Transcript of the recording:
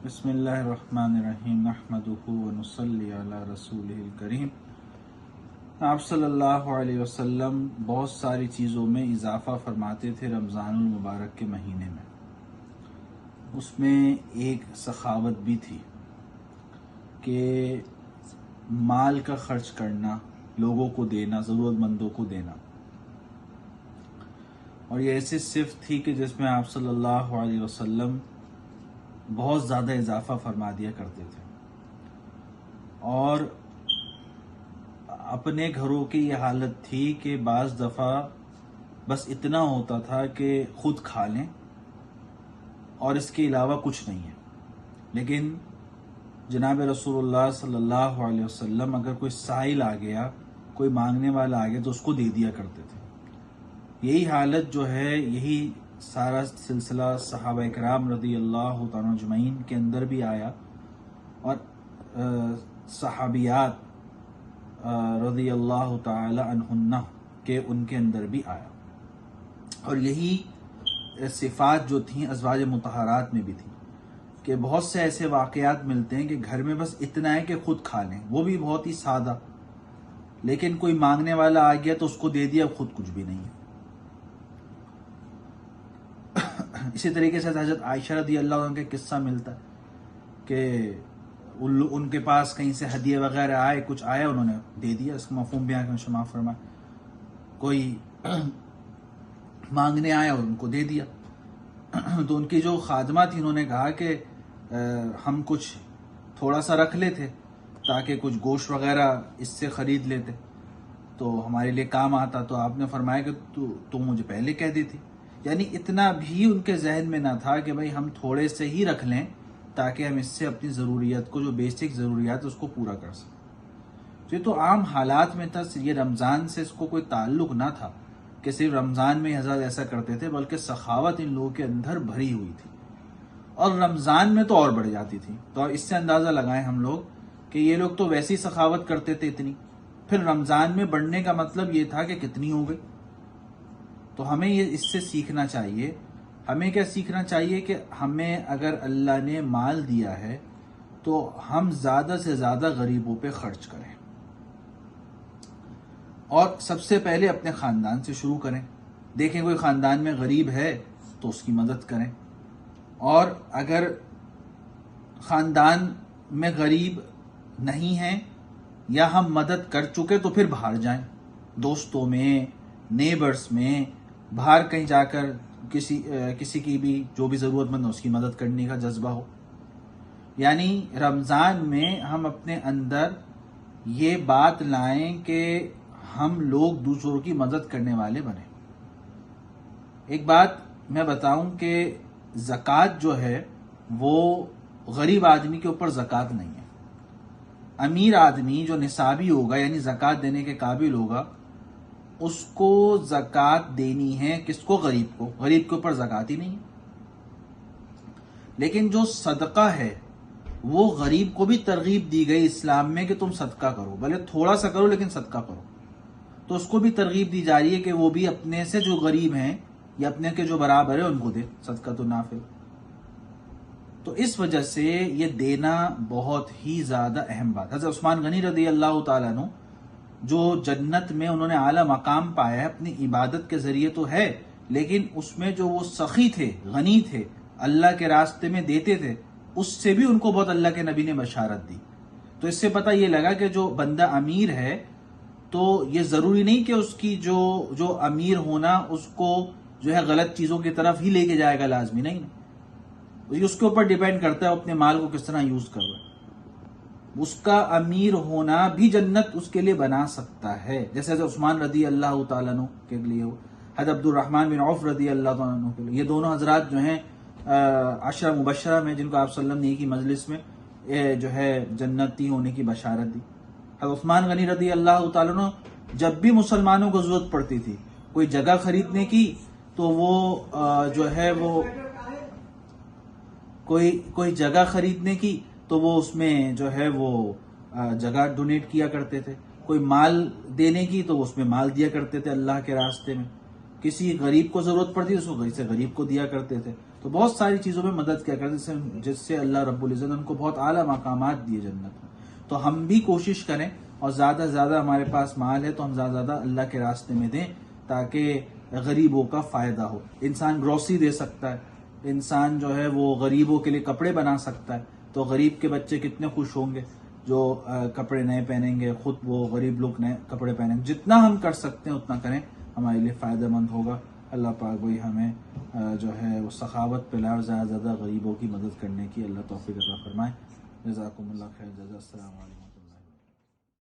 بسم اللہ الرحمن الرحیم نحمدہ ونصلی علی رسولہ الکریم۔ آپ صلی اللہ علیہ وسلم بہت ساری چیزوں میں اضافہ فرماتے تھے رمضان المبارک کے مہینے میں۔ اس میں ایک سخاوت بھی تھی کہ مال کا خرچ کرنا، لوگوں کو دینا، ضرورت مندوں کو دینا۔ اور یہ ایسی صفت تھی کہ جس میں آپ صلی اللہ علیہ وسلم بہت زیادہ اضافہ فرما دیا کرتے تھے، اور اپنے گھروں کی یہ حالت تھی کہ بعض دفعہ بس اتنا ہوتا تھا کہ خود کھا لیں اور اس کے علاوہ کچھ نہیں ہے، لیکن جناب رسول اللہ صلی اللہ علیہ وسلم اگر کوئی سائل آ گیا، کوئی مانگنے والا آ گیا تو اس کو دے دیا کرتے تھے۔ یہی حالت جو ہے، یہی سارا سلسلہ صحابہ اکرام رضی اللہ تعالیٰ اجمعین کے اندر بھی آیا، اور صحابیات رضی اللہ تعالی عنہن کے ان کے اندر بھی آیا، اور یہی صفات جو تھیں ازواج مطہرات میں بھی تھیں کہ بہت سے ایسے واقعات ملتے ہیں کہ گھر میں بس اتنا ہے کہ خود کھا لیں، وہ بھی بہت ہی سادہ، لیکن کوئی مانگنے والا آ گیا تو اس کو دے دیا، خود کچھ بھی نہیں ہے۔ اسی طریقے سے حضرت عائشہ رضی اللہ عنہ کا قصہ ملتا ہے کہ ان کے پاس کہیں سے ہدیے وغیرہ آئے، کچھ آیا، انہوں نے دے دیا۔ اس کا مفہوم بیان کرنا شما فرمائے، کوئی مانگنے آیا اور ان کو دے دیا۔ تو ان کی جو خادمہ تھی، انہوں نے کہا کہ ہم کچھ تھوڑا سا رکھ لیتے تاکہ کچھ گوشت وغیرہ اس سے خرید لیتے تو ہمارے لیے کام آتا۔ تو آپ نے فرمایا کہ تو مجھے پہلے کہہ دیتی۔ یعنی اتنا بھی ان کے ذہن میں نہ تھا کہ بھئی ہم تھوڑے سے ہی رکھ لیں تاکہ ہم اس سے اپنی ضروریات کو، جو بیسک ضروریات اس کو پورا کر سکیں۔ یہ تو عام حالات میں تھا، یہ رمضان سے اس کو کوئی تعلق نہ تھا کہ صرف رمضان میں حضرت ایسا کرتے تھے، بلکہ سخاوت ان لوگوں کے اندر بھری ہوئی تھی، اور رمضان میں تو اور بڑھ جاتی تھی۔ تو اس سے اندازہ لگائیں ہم لوگ کہ یہ لوگ تو ویسی سخاوت کرتے تھے اتنی، پھر رمضان میں بڑھنے کا مطلب یہ تھا کہ کتنی ہو گئی۔ تو ہمیں یہ اس سے سیکھنا چاہیے۔ ہمیں کیا سیکھنا چاہیے کہ ہمیں اگر اللہ نے مال دیا ہے تو ہم زیادہ سے زیادہ غریبوں پہ خرچ کریں، اور سب سے پہلے اپنے خاندان سے شروع کریں۔ دیکھیں کوئی خاندان میں غریب ہے تو اس کی مدد کریں، اور اگر خاندان میں غریب نہیں ہیں یا ہم مدد کر چکے تو پھر باہر جائیں، دوستوں میں، نیبرز میں، باہر کہیں جا کر کسی کی بھی جو بھی ضرورت مند ہے اس کی مدد کرنے کا جذبہ ہو۔ یعنی رمضان میں ہم اپنے اندر یہ بات لائیں کہ ہم لوگ دوسروں کی مدد کرنے والے بنیں۔ ایک بات میں بتاؤں کہ زکوٰۃ جو ہے وہ غریب آدمی کے اوپر زکوٰۃ نہیں ہے۔ امیر آدمی جو نصابی ہوگا، یعنی زکوٰۃ دینے کے قابل ہوگا، اس کو زکوٰۃ دینی ہے۔ کس کو؟ غریب کو۔ غریب کے اوپر زکوٰۃ ہی نہیں ہے۔ لیکن جو صدقہ ہے وہ غریب کو بھی ترغیب دی گئی اسلام میں کہ تم صدقہ کرو، بھلے تھوڑا سا کرو لیکن صدقہ کرو۔ تو اس کو بھی ترغیب دی جا رہی ہے کہ وہ بھی اپنے سے جو غریب ہیں یا اپنے کے جو برابر ہے ان کو دے، صدقہ تو نافل۔ تو اس وجہ سے یہ دینا بہت ہی زیادہ اہم بات۔ حضرت عثمان غنی رضی اللہ تعالیٰ عنہ جو جنت میں انہوں نے اعلیٰ مقام پایا ہے، اپنی عبادت کے ذریعے تو ہے، لیکن اس میں جو وہ سخی تھے، غنی تھے، اللہ کے راستے میں دیتے تھے، اس سے بھی ان کو بہت اللہ کے نبی نے بشارت دی۔ تو اس سے پتہ یہ لگا کہ جو بندہ امیر ہے تو یہ ضروری نہیں کہ اس کی جو امیر ہونا اس کو جو ہے غلط چیزوں کی طرف ہی لے کے جائے گا، لازمی نہیں۔ یہ اس کے اوپر ڈیپینڈ کرتا ہے اپنے مال کو کس طرح یوز کر رہا ہے۔ اس کا امیر ہونا بھی جنت اس کے لیے بنا سکتا ہے، جیسے حضرت عثمان رضی اللہ تعالیٰ عنہ کے لیے، حضرت عبد الرحمن بن عوف رضی اللہ تعالیٰ عنہ کے لیے۔ یہ دونوں حضرات جو ہیں عشرہ مبشرہ میں، جن کو آپ صلی اللہ علیہ وسلم نے ایک ہی مجلس میں جو ہے جنتی ہونے کی بشارت دی۔ حضرت عثمان غنی رضی اللہ تعالیٰ عنہ جب بھی مسلمانوں کو ضرورت پڑتی تھی کوئی جگہ خریدنے کی تو وہ جو ہے وہ کوئی جگہ خریدنے کی تو وہ اس میں جو ہے وہ جگہ ڈونیٹ کیا کرتے تھے، کوئی مال دینے کی تو اس میں مال دیا کرتے تھے اللہ کے راستے میں، کسی غریب کو ضرورت پڑتی تو اس کو غریب سے غریب کو دیا کرتے تھے۔ تو بہت ساری چیزوں میں مدد کیا کرتے جس سے اللہ رب العزت ان کو بہت اعلیٰ مقامات دیے جنت میں. تو ہم بھی کوشش کریں اور زیادہ سے زیادہ ہمارے پاس مال ہے تو ہم زیادہ سے زیادہ اللہ کے راستے میں دیں تاکہ غریبوں کا فائدہ ہو. انسان گروسری دے سکتا ہے, انسان جو ہے وہ غریبوں کے لیے کپڑے بنا سکتا ہے, تو غریب کے بچے کتنے خوش ہوں گے جو کپڑے نئے پہنیں گے, خود وہ غریب لوگ نئے کپڑے پہنیں گے. جتنا ہم کر سکتے ہیں اتنا کریں, ہمارے لیے فائدہ مند ہوگا. اللہ پاک وہی ہمیں جو ہے وہ سخاوت پہ لائے اور زیادہ سے زیادہ غریبوں کی مدد کرنے کی اللہ توفیق عطا فرمائے. جزاکم اللہ خیر. السلام علیکم.